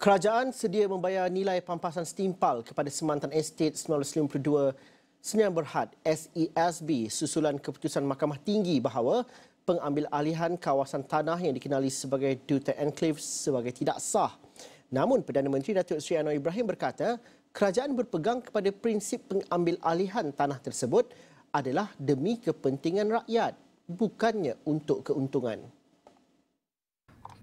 Kerajaan sedia membayar nilai pampasan setimpal kepada Semantan Estate 1952 Sdn Bhd SESB susulan keputusan Mahkamah Tinggi bahawa pengambil alihan kawasan tanah yang dikenali sebagai Duta Enclave sebagai tidak sah. Namun Perdana Menteri Datuk Seri Anwar Ibrahim berkata, kerajaan berpegang kepada prinsip pengambil alihan tanah tersebut adalah demi kepentingan rakyat, bukannya untuk keuntungan.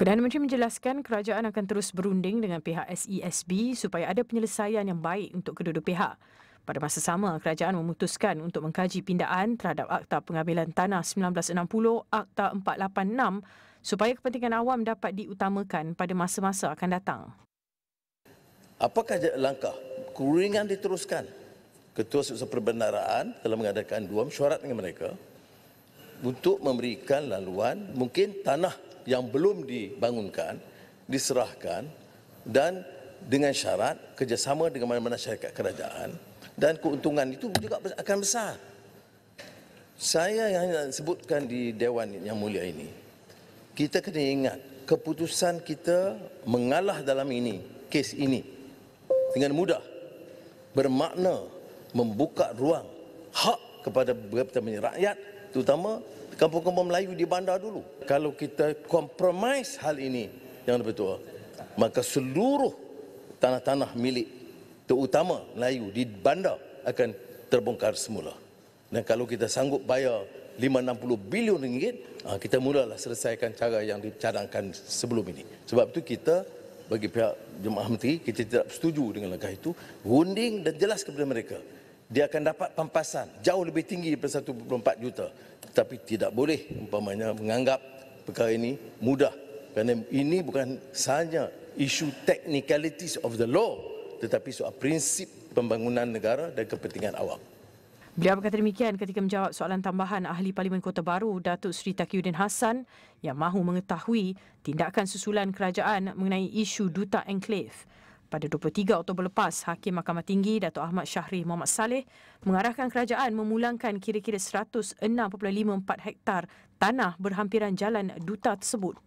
Perdana Menteri menjelaskan kerajaan akan terus berunding dengan pihak SESB supaya ada penyelesaian yang baik untuk kedua-dua pihak. Pada masa sama, kerajaan memutuskan untuk mengkaji pindaan terhadap Akta Pengambilan Tanah 1960, Akta 486 supaya kepentingan awam dapat diutamakan pada masa-masa akan datang. Apakah langkah kuringan diteruskan? Ketua Setiausaha Perbendaharaan telah mengadakan 2 mesyuarat dengan mereka untuk memberikan laluan mungkin tanah yang belum dibangunkan, diserahkan dan dengan syarat kerjasama dengan mana-mana syarikat kerajaan dan keuntungan itu juga akan besar. Saya yang sebutkan di Dewan Yang Mulia ini, kita kena ingat keputusan kita mengalah dalam kes ini dengan mudah bermakna membuka ruang hak kepada beberapa rakyat, terutama kampung-kampung Melayu di bandar dulu. Kalau kita kompromis hal ini yang betul, maka seluruh tanah-tanah milik terutama Melayu di bandar akan terbongkar semula. Dan kalau kita sanggup bayar 5-60 bilion ringgit, kita mulalah selesaikan cara yang dicadangkan sebelum ini. Sebab itu kita bagi pihak Jemaah Menteri, kita tidak setuju dengan langkah itu. Runding dan jelas kepada mereka, dia akan dapat pampasan jauh lebih tinggi daripada 1.4 juta. Tetapi tidak boleh umpamanya menganggap perkara ini mudah. Kerana ini bukan sahaja isu technicalities of the law, tetapi soal prinsip pembangunan negara dan kepentingan awam. Beliau berkata demikian ketika menjawab soalan tambahan Ahli Parlimen Kota Baru Datuk Seri Taqiyuddin Hassan yang mahu mengetahui tindakan susulan kerajaan mengenai isu Duta Enclave. Pada 23 Oktober lepas, Hakim Mahkamah Tinggi Datuk Ahmad Syahri Mohamad Saleh mengarahkan kerajaan memulangkan kira-kira 106.54 hektar tanah berhampiran jalan duta tersebut.